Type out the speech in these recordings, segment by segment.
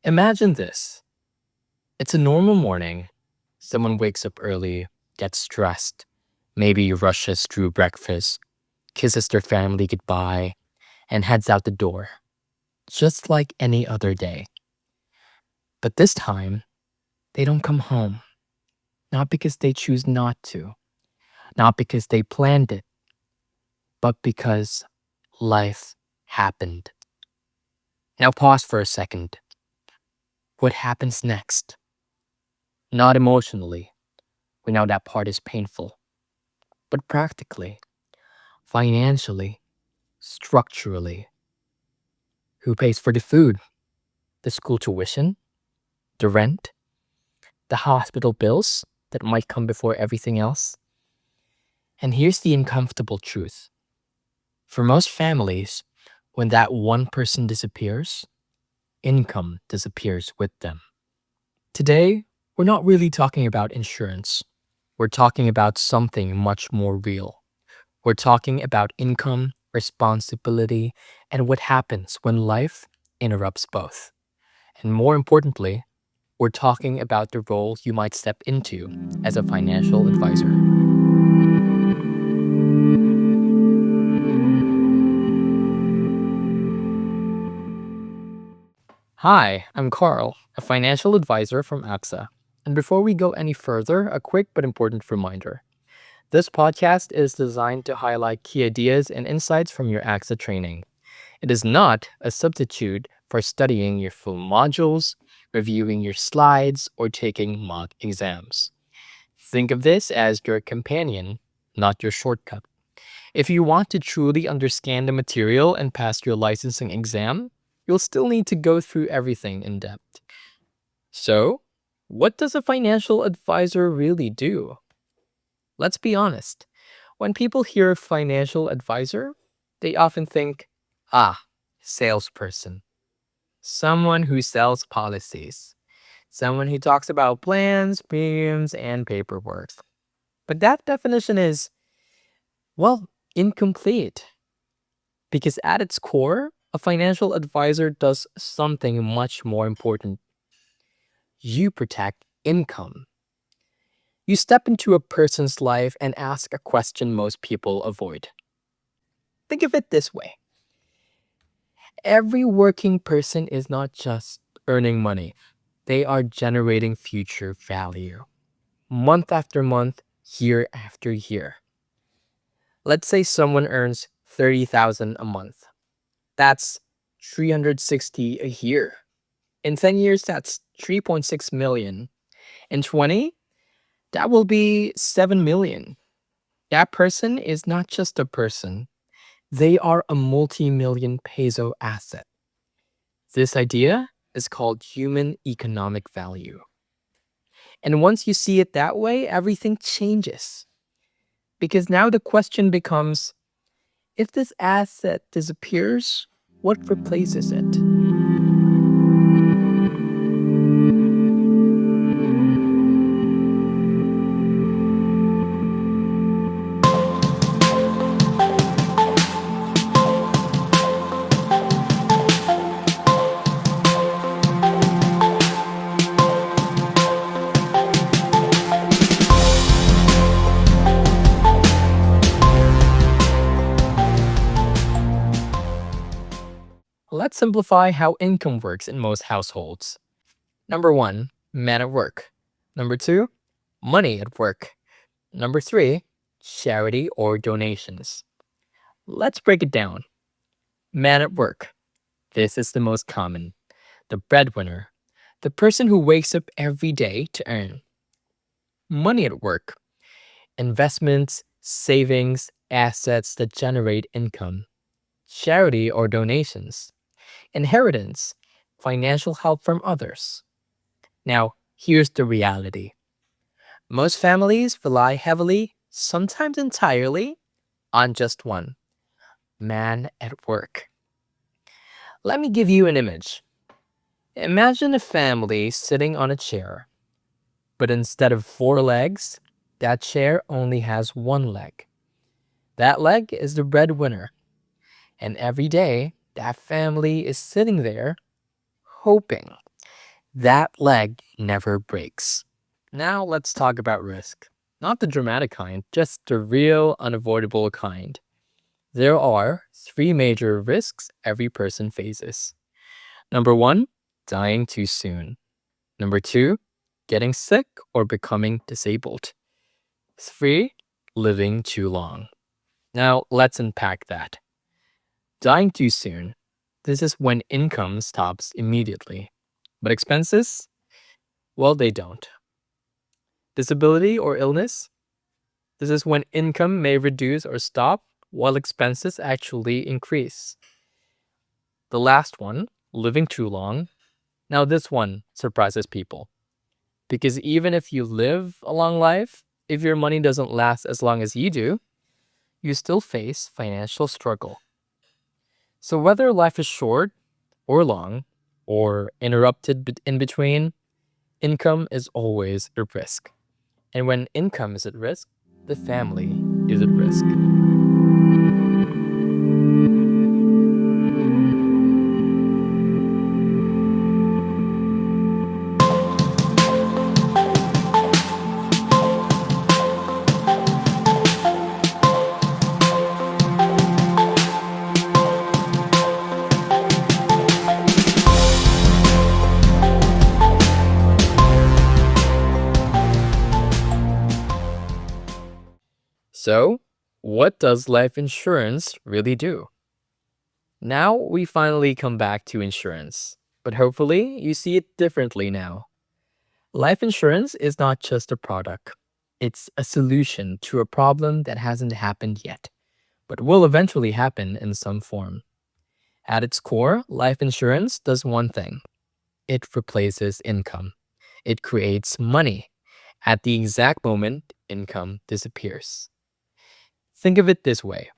Imagine this. It's a normal morning. Someone wakes up early, gets dressed, maybe rushes through breakfast, kisses their family goodbye, and heads out the door, just like any other day. But this time, they don't come home. Not because they choose not to, not because they planned it, but because life happened. Now pause for a second. What happens next? Not emotionally. We know that part is painful. But practically, financially, structurally, who pays for the food, the school tuition, the rent, the hospital bills that might come before everything else? And here's the uncomfortable truth. For most families, when that one person disappears, income disappears with them. Today, we're not really talking about insurance. We're talking about something much more real. We're talking about income, responsibility, and what happens when life interrupts both. And more importantly, we're talking about the role you might step into as a financial advisor. Hi, I'm Carl, a financial advisor from AXA. And before we go any further, a quick but important reminder. This podcast is designed to highlight key ideas and insights from your AXA training. It is not a substitute for studying your full modules, reviewing your slides, or taking mock exams. Think of this as your companion, not your shortcut. If you want to truly understand the material and pass your licensing exam, you'll still need to go through everything in depth. So, what does a financial advisor really do? Let's be honest. When people hear financial advisor, they often think, salesperson. Someone who sells policies. Someone who talks about plans, premiums, and paperwork. But that definition is, well, incomplete. Because at its core, a financial advisor does something much more important. You protect income. You step into a person's life and ask a question most people avoid. Think of it this way. Every working person is not just earning money. They are generating future value. Month after month, year after year. Let's say someone earns 30,000 a month. That's 360 a year. In 10 years, that's 3.6 million. In 20, that will be 7 million. That person is not just a person. They are a multi-million peso asset. This idea is called human economic value. And once you see it that way, everything changes. Because now the question becomes, if this asset disappears, what replaces it? Let's simplify how income works in most households. Number one, man at work. Number two, money at work. Number three, charity or donations. Let's break it down. Man at work. This is the most common. The breadwinner. The person who wakes up every day to earn. Money at work. Investments, savings, assets that generate income. Charity or donations. Inheritance, financial help from others. Now, here's the reality. Most families rely heavily, sometimes entirely, on just one, man at work. Let me give you an image. Imagine a family sitting on a chair, but instead of four legs, that chair only has one leg. That leg is the breadwinner. And every day, that family is sitting there hoping. That leg never breaks. Now let's talk about risk. Not the dramatic kind, just the real, unavoidable kind. There are three major risks every person faces. Number one, dying too soon. Number two, getting sick or becoming disabled. Three, living too long. Now let's unpack that. Dying too soon. This is when income stops immediately. But expenses? Well, they don't. Disability or illness? This is when income may reduce or stop while expenses actually increase. The last one, living too long. Now, this one surprises people. Because even if you live a long life, if your money doesn't last as long as you do, you still face financial struggle. So, whether life is short or long, or interrupted in between, income is always a risk. And when income is at risk, the family is at risk. So, what does life insurance really do? Now we finally come back to insurance, but hopefully you see it differently now. Life insurance is not just a product, it's a solution to a problem that hasn't happened yet, but will eventually happen in some form. At its core, life insurance does one thing: it replaces income, it creates money. At the exact moment income disappears. Think of it this way: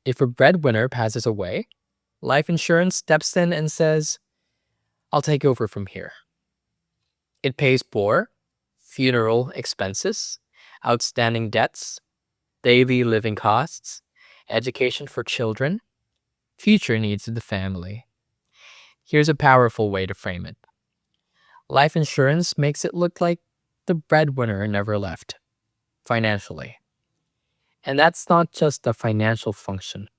if a breadwinner passes away, life insurance steps in and says, I'll take over from here. It pays for funeral expenses, outstanding debts, daily living costs, education for children, future needs of the family. Here's a powerful way to frame it. Life insurance makes it look like the breadwinner never left, financially. And that's not just a financial function.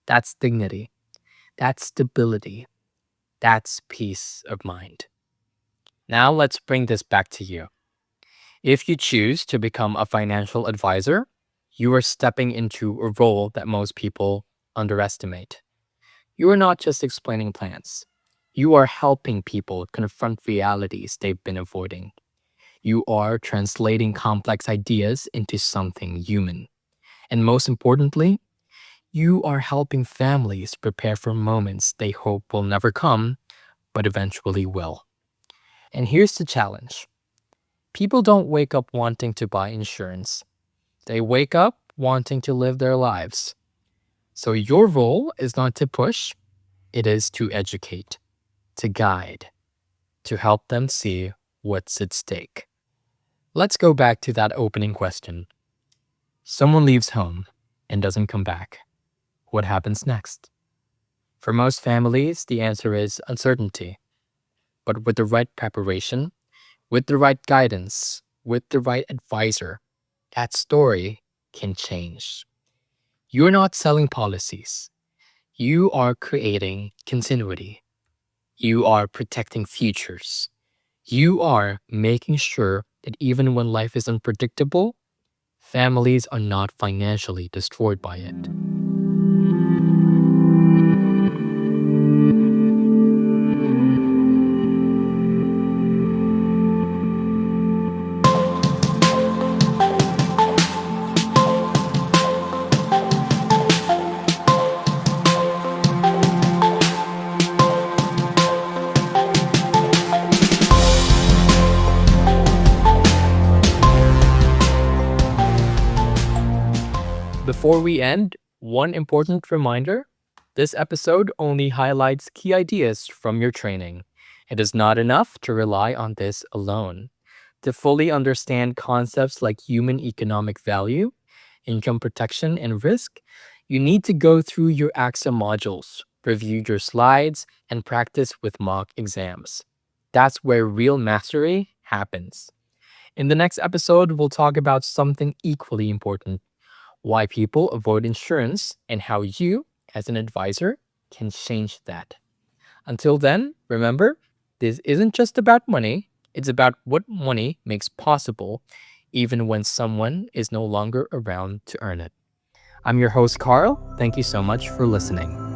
That's dignity. That's stability. That's peace of mind. Now let's bring this back to you. If you choose to become a financial advisor, you are stepping into a role that most people underestimate. You are not just explaining plans. You are helping people confront realities they've been avoiding. You are translating complex ideas into something human. And most importantly, you are helping families prepare for moments they hope will never come, but eventually will. And here's the challenge. People don't wake up wanting to buy insurance. They wake up wanting to live their lives. So your role is not to push, it is to educate, to guide, to help them see what's at stake. Let's go back to that opening question. Someone leaves home and doesn't come back. What happens next? For most families, the answer is uncertainty. But with the right preparation, with the right guidance, with the right advisor, that story can change. You're not selling policies. You are creating continuity. You are protecting futures. You are making sure that even when life is unpredictable, families are not financially destroyed by it. Before we end, one important reminder. This episode only highlights key ideas from your training. It is not enough to rely on this alone. To fully understand concepts like human economic value, income protection, and risk, you need to go through your AXA modules, review your slides, and practice with mock exams. That's where real mastery happens. In the next episode, we'll talk about something equally important: why people avoid insurance and how you, as an advisor, can change that. Until then, remember, this isn't just about money, it's about what money makes possible, even when someone is no longer around to earn it. I'm your host, Carl. Thank you so much for listening.